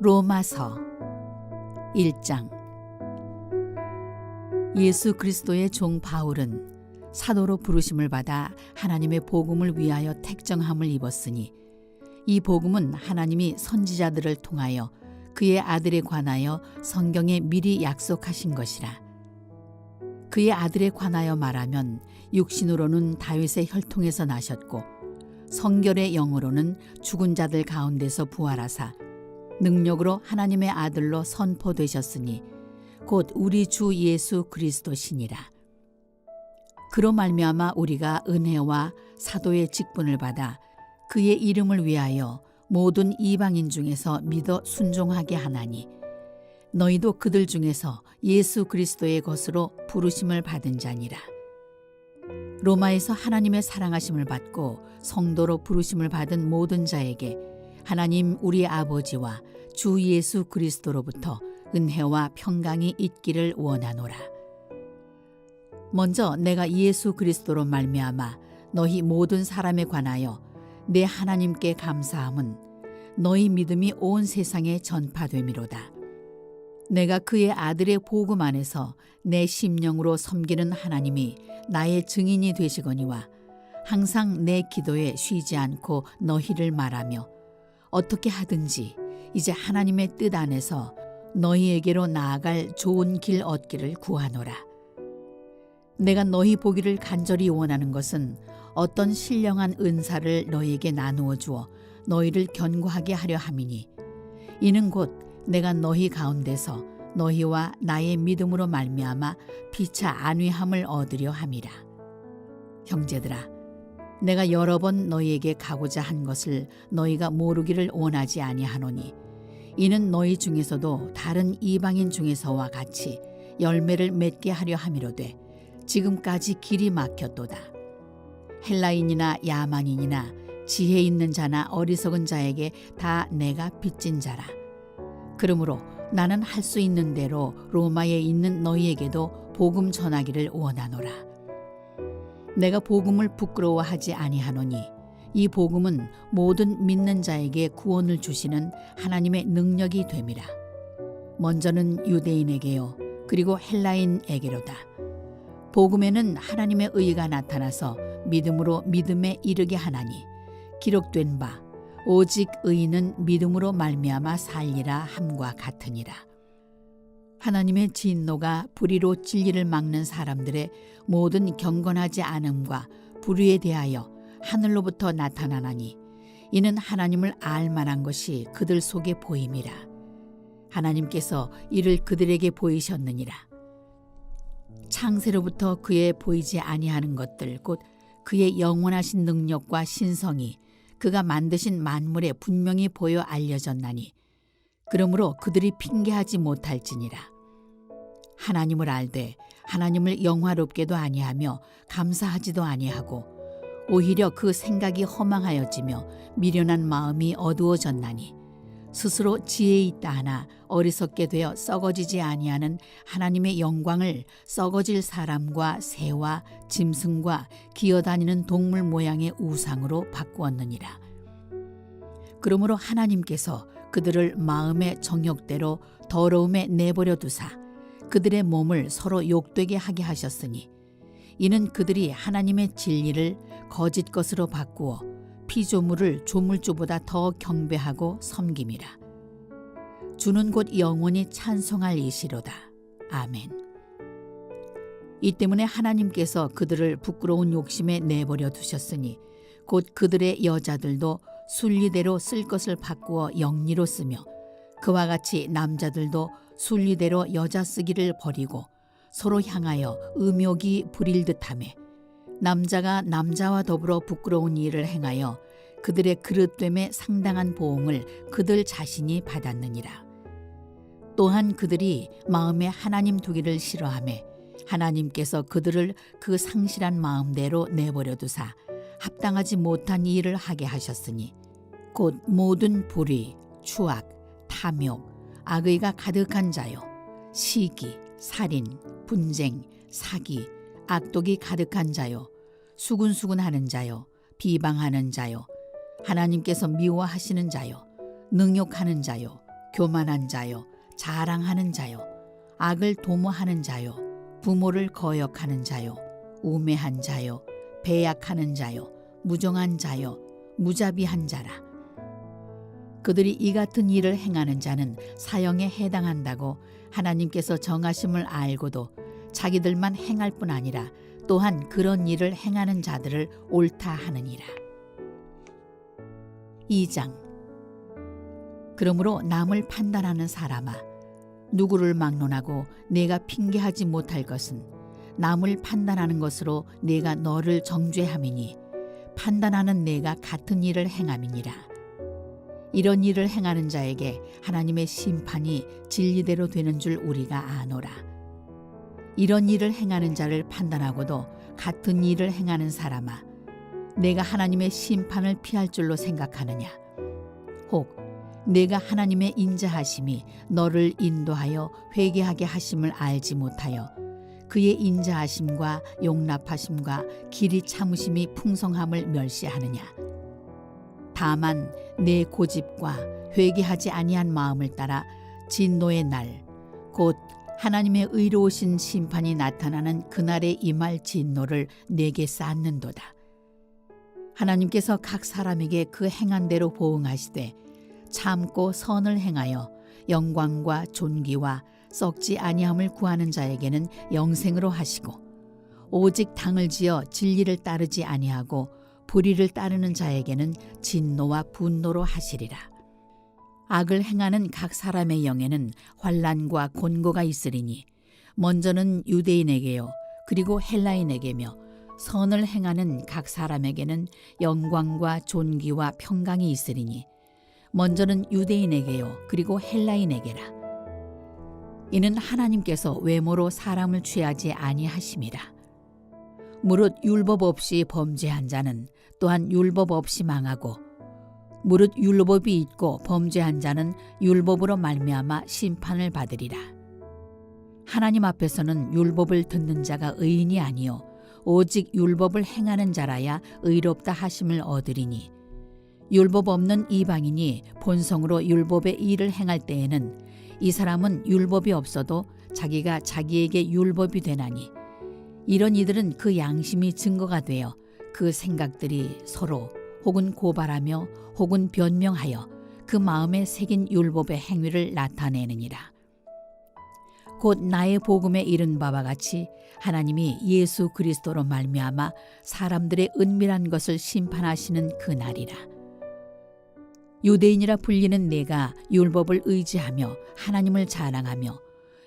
로마서 1장. 예수 그리스도의 종 바울은 사도로 부르심을 받아 하나님의 복음을 위하여 택정함을 입었으니 이 복음은 하나님이 선지자들을 통하여 그의 아들에 관하여 성경에 미리 약속하신 것이라. 그의 아들에 관하여 말하면 육신으로는 다윗의 혈통에서 나셨고 성결의 영으로는 죽은 자들 가운데서 부활하사 능력으로 하나님의 아들로 선포되셨으니 곧 우리 주 예수 그리스도시니라. 그로 말미암아 우리가 은혜와 사도의 직분을 받아 그의 이름을 위하여 모든 이방인 중에서 믿어 순종하게 하나니 너희도 그들 중에서 예수 그리스도의 것으로 부르심을 받은 자니라. 로마에서 하나님의 사랑하심을 받고 성도로 부르심을 받은 모든 자에게 하나님 우리 아버지와 주 예수 그리스도로부터 은혜와 평강이 있기를 원하노라. 먼저 내가 예수 그리스도로 말미암아 너희 모든 사람에 관하여 내 하나님께 감사함은 너희 믿음이 온 세상에 전파됨이로다. 내가 그의 아들의 복음 안에서 내 심령으로 섬기는 하나님이 나의 증인이 되시거니와 항상 내 기도에 쉬지 않고 너희를 말하며 어떻게 하든지 이제 하나님의 뜻 안에서 너희에게로 나아갈 좋은 길 얻기를 구하노라. 내가 너희 보기를 간절히 원하는 것은 어떤 신령한 은사를 너희에게 나누어 주어 너희를 견고하게 하려 함이니 이는 곧 내가 너희 가운데서 너희와 나의 믿음으로 말미암아 피차 안위함을 얻으려 함이라. 형제들아, 내가 여러 번 너희에게 가고자 한 것을 너희가 모르기를 원하지 아니하노니 이는 너희 중에서도 다른 이방인 중에서와 같이 열매를 맺게 하려 함이로되 지금까지 길이 막혔도다. 헬라인이나 야만인이나 지혜 있는 자나 어리석은 자에게 다 내가 빚진 자라. 그러므로 나는 할 수 있는 대로 로마에 있는 너희에게도 복음 전하기를 원하노라. 내가 복음을 부끄러워하지 아니하노니 이 복음은 모든 믿는 자에게 구원을 주시는 하나님의 능력이 됨이라. 먼저는 유대인에게요 그리고 헬라인에게로다. 복음에는 하나님의 의가 나타나서 믿음으로 믿음에 이르게 하나니 기록된 바 오직 의인은 믿음으로 말미암아 살리라 함과 같으니라. 하나님의 진노가 불의로 진리를 막는 사람들의 모든 경건하지 않음과 불의에 대하여 하늘로부터 나타나나니 이는 하나님을 알 만한 것이 그들 속에 보임이라. 하나님께서 이를 그들에게 보이셨느니라. 창세로부터 그의 보이지 아니하는 것들 곧 그의 영원하신 능력과 신성이 그가 만드신 만물에 분명히 보여 알려졌나니 그러므로 그들이 핑계하지 못할지니라. 하나님을 알되 하나님을 영화롭게도 아니하며 감사하지도 아니하고 오히려 그 생각이 허망하여지며 미련한 마음이 어두워졌나니 스스로 지혜 있다 하나 어리석게 되어 썩어지지 아니하는 하나님의 영광을 썩어질 사람과 새와 짐승과 기어다니는 동물 모양의 우상으로 바꾸었느니라. 그러므로 하나님께서 그들을 마음의 정욕대로 더러움에 내버려 두사 그들의 몸을 서로 욕되게 하게 하셨으니 이는 그들이 하나님의 진리를 거짓 것으로 바꾸어 피조물을 조물주보다 더 경배하고 섬김이라. 주는 곧 영원히 찬송할 이시로다. 아멘. 이 때문에 하나님께서 그들을 부끄러운 욕심에 내버려 두셨으니 곧 그들의 여자들도 순리대로 쓸 것을 바꾸어 영리로 쓰며 그와 같이 남자들도 순리대로 여자 쓰기를 버리고 서로 향하여 음욕이 부릴 듯하며 남자가 남자와 더불어 부끄러운 일을 행하여 그들의 그릇됨에 상당한 보응을 그들 자신이 받았느니라. 또한 그들이 마음에 하나님 두기를 싫어하며 하나님께서 그들을 그 상실한 마음대로 내버려 두사 합당하지 못한 일을 하게 하셨으니 곧 모든 불의, 추악, 탐욕, 악의가 가득한 자요 시기, 살인, 분쟁, 사기, 악독이 가득한 자요 수군수군하는 자요 비방하는 자요 하나님께서 미워하시는 자요 능욕하는 자요 교만한 자요, 자랑하는 자요, 악을 도모하는 자요, 부모를 거역하는 자요, 우매한 자요, 배약하는 자요, 무정한 자요, 무자비한 자라. 그들이 이 같은 일을 행하는 자는 사형에 해당한다고 하나님께서 정하심을 알고도 자기들만 행할 뿐 아니라 또한 그런 일을 행하는 자들을 옳다 하느니라. 2장. 그러므로 남을 판단하는 사람아, 누구를 막론하고 내가 핑계하지 못할 것은 남을 판단하는 것으로 내가 너를 정죄함이니 판단하는 내가 같은 일을 행함이니라. 이런 일을 행하는 자에게 하나님의 심판이 진리대로 되는 줄 우리가 아노라. 이런 일을 행하는 자를 판단하고도 같은 일을 행하는 사람아, 내가 하나님의 심판을 피할 줄로 생각하느냐? 혹 내가 하나님의 인자하심이 너를 인도하여 회개하게 하심을 알지 못하여 그의 인자하심과 용납하심과 길이 참으심이 풍성함을 멸시하느냐? 다만 내 고집과 회개하지 아니한 마음을 따라 진노의 날, 곧 하나님의 의로우신 심판이 나타나는 그날에 임할 진노를 내게 쌓는도다. 하나님께서 각 사람에게 그 행한 대로 보응하시되 참고 선을 행하여 영광과 존귀와 썩지 아니함을 구하는 자에게는 영생으로 하시고, 오직 당을 지어 진리를 따르지 아니하고 불의를 따르는 자에게는 진노와 분노로 하시리라. 악을 행하는 각 사람의 영에는 환난과 곤고가 있으리니 먼저는 유대인에게요 그리고 헬라인에게며, 선을 행하는 각 사람에게는 영광과 존귀와 평강이 있으리니 먼저는 유대인에게요 그리고 헬라인에게라. 이는 하나님께서 외모로 사람을 취하지 아니하심이라. 무릇 율법 없이 범죄한 자는 또한 율법 없이 망하고, 무릇 율법이 있고 범죄한 자는 율법으로 말미암아 심판을 받으리라. 하나님 앞에서는 율법을 듣는 자가 의인이 아니요 오직 율법을 행하는 자라야 의롭다 하심을 얻으리니, 율법 없는 이방인이 본성으로 율법의 일을 행할 때에는 이 사람은 율법이 없어도 자기가 자기에게 율법이 되나니, 이런 이들은 그 양심이 증거가 되어 그 생각들이 서로 혹은 고발하며 혹은 변명하여 그 마음에 새긴 율법의 행위를 나타내느니라. 곧 나의 복음에 이른 바와 같이 하나님이 예수 그리스도로 말미암아 사람들의 은밀한 것을 심판하시는 그날이라. 유대인이라 불리는 내가 율법을 의지하며 하나님을 자랑하며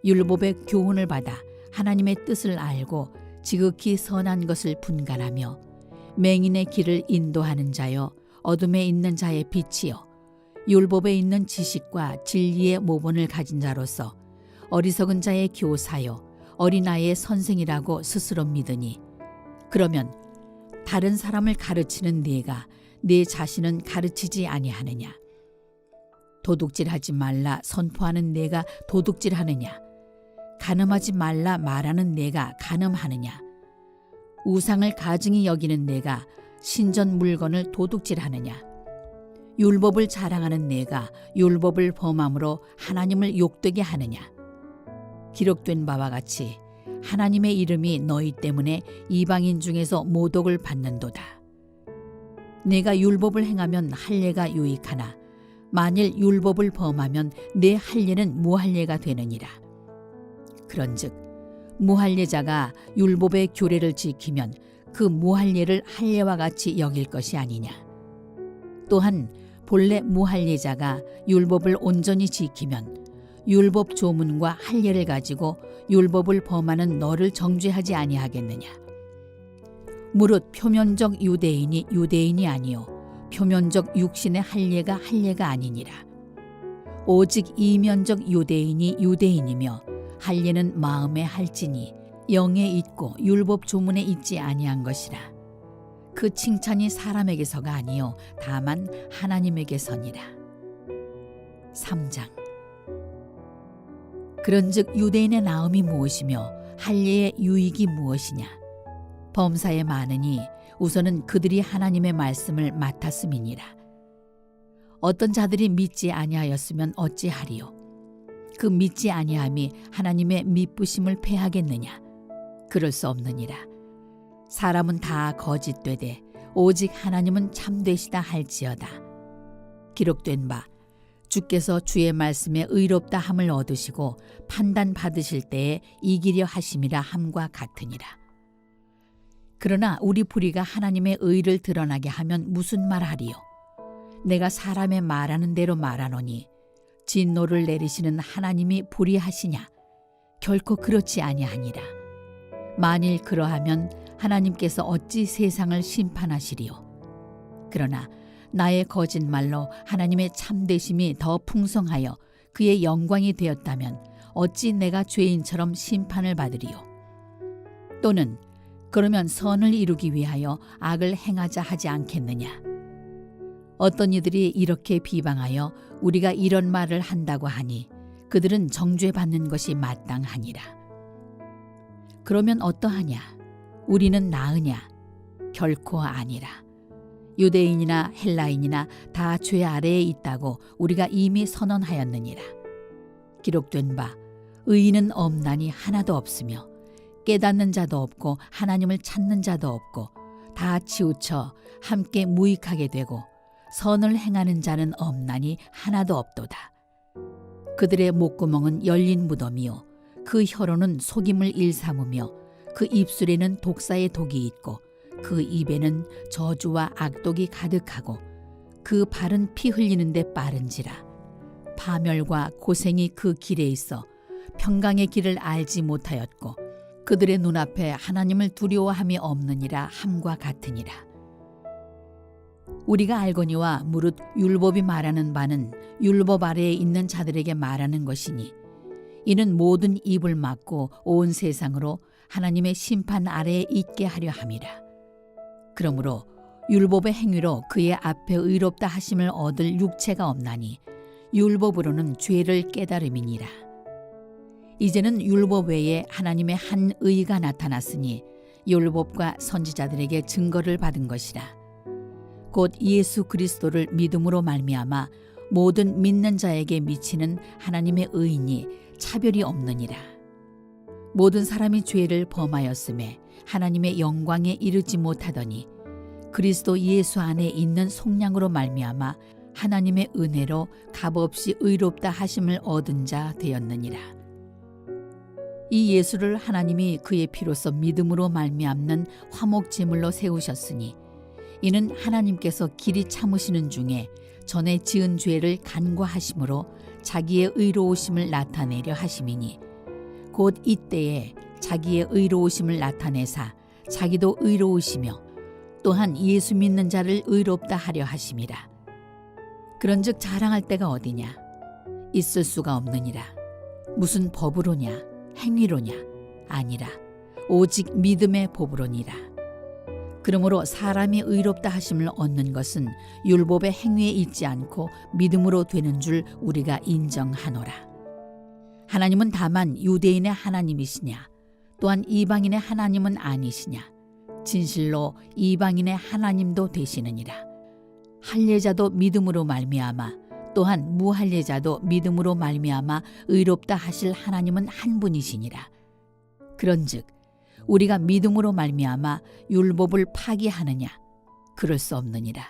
율법의 교훈을 받아 하나님의 뜻을 알고 지극히 선한 것을 분간하며 맹인의 길을 인도하는 자여, 어둠에 있는 자의 빛이여, 율법에 있는 지식과 진리의 모본을 가진 자로서 어리석은 자의 교사여, 어린아이의 선생이라고 스스로 믿으니, 그러면 다른 사람을 가르치는 네가 네 자신은 가르치지 아니하느냐? 도둑질하지 말라 선포하는 내가 도둑질하느냐? 간음하지 말라 말하는 내가 간음하느냐? 우상을 가증히 여기는 내가 신전 물건을 도둑질하느냐? 율법을 자랑하는 내가 율법을 범함으로 하나님을 욕되게 하느냐? 기록된 바와 같이 하나님의 이름이 너희 때문에 이방인 중에서 모독을 받는도다. 내가 율법을 행하면 할례가 유익하나 만일 율법을 범하면 내 할례는 무할례가 되느니라. 그런즉 무할례자가 율법의 규례를 지키면 그 무할례를 할례와 같이 여길 것이 아니냐. 또한 본래 무할례자가 율법을 온전히 지키면 율법 조문과 할례를 가지고 율법을 범하는 너를 정죄하지 아니하겠느냐. 무릇 표면적 유대인이 유대인이 아니요 표면적 육신의 할례가 할례가 아니니라. 오직 이면적 유대인이 유대인이며 할례는 마음에 할지니 영에 있고 율법 조문에 있지 아니한 것이라. 그 칭찬이 사람에게서가 아니요 다만 하나님에게서니라. 3장. 그런즉 유대인의 나음이 무엇이며 할례의 유익이 무엇이냐? 범사에 많으니 우선은 그들이 하나님의 말씀을 맡았음이니라. 어떤 자들이 믿지 아니하였으면 어찌하리요? 그 믿지 아니함이 하나님의 미쁘심을 패하겠느냐? 그럴 수 없느니라. 사람은 다 거짓되되 오직 하나님은 참되시다 할지어다. 기록된 바 주께서 주의 말씀에 의롭다 함을 얻으시고 판단 받으실 때에 이기려 하심이라 함과 같으니라. 그러나 우리 불의가 하나님의 의를 드러나게 하면 무슨 말하리요? 내가 사람의 말하는 대로 말하노니 진노를 내리시는 하나님이 불의하시냐? 결코 그렇지 아니하니라. 만일 그러하면 하나님께서 어찌 세상을 심판하시리요? 그러나 나의 거짓말로 하나님의 참되심이 더 풍성하여 그의 영광이 되었다면 어찌 내가 죄인처럼 심판을 받으리요? 또는 그러면 선을 이루기 위하여 악을 행하자 하지 않겠느냐? 어떤 이들이 이렇게 비방하여 우리가 이런 말을 한다고 하니 그들은 정죄받는 것이 마땅하니라. 그러면 어떠하냐? 우리는 나으냐? 결코 아니라. 유대인이나 헬라인이나 다 죄 아래에 있다고 우리가 이미 선언하였느니라. 기록된 바 의인은 없나니 하나도 없으며 깨닫는 자도 없고 하나님을 찾는 자도 없고 다 치우쳐 함께 무익하게 되고 선을 행하는 자는 없나니 하나도 없도다. 그들의 목구멍은 열린 무덤이요 그 혀로는 속임을 일삼으며 그 입술에는 독사의 독이 있고 그 입에는 저주와 악독이 가득하고 그 발은 피 흘리는데 빠른지라. 파멸과 고생이 그 길에 있어 평강의 길을 알지 못하였고 그들의 눈앞에 하나님을 두려워함이 없느니라 함과 같으니라. 우리가 알거니와 무릇 율법이 말하는 바는 율법 아래에 있는 자들에게 말하는 것이니 이는 모든 입을 막고 온 세상으로 하나님의 심판 아래에 있게 하려 함이라. 그러므로 율법의 행위로 그의 앞에 의롭다 하심을 얻을 육체가 없나니 율법으로는 죄를 깨달음이니라. 이제는 율법 외에 하나님의 한 의가 나타났으니 율법과 선지자들에게 증거를 받은 것이라. 곧 예수 그리스도를 믿음으로 말미암아 모든 믿는 자에게 미치는 하나님의 의인이 차별이 없느니라. 모든 사람이 죄를 범하였음에 하나님의 영광에 이르지 못하더니 그리스도 예수 안에 있는 속량으로 말미암아 하나님의 은혜로 값없이 의롭다 하심을 얻은 자 되었느니라. 이 예수를 하나님이 그의 피로써 믿음으로 말미암는 화목제물로 세우셨으니 이는 하나님께서 길이 참으시는 중에 전에 지은 죄를 간과하심으로 자기의 의로우심을 나타내려 하심이니 곧 이때에 자기의 의로우심을 나타내사 자기도 의로우시며 또한 예수 믿는 자를 의롭다 하려 하심이라. 그런즉 자랑할 데가 어디냐? 있을 수가 없느니라. 무슨 법으로냐? 행위로냐? 아니라 오직 믿음의 법으로니라. 그러므로 사람이 의롭다 하심을 얻는 것은 율법의 행위에 있지 않고 믿음으로 되는 줄 우리가 인정하노라. 하나님은 다만 유대인의 하나님이시냐? 또한 이방인의 하나님은 아니시냐? 진실로 이방인의 하나님도 되시느니라. 할례자도 믿음으로 말미암아 또한 무할례자도 믿음으로 말미암아 의롭다 하실 하나님은 한 분이시니라. 그런즉 우리가 믿음으로 말미암아 율법을 파기하느냐? 그럴 수 없느니라.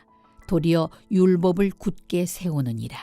도리어 율법을 굳게 세우느니라.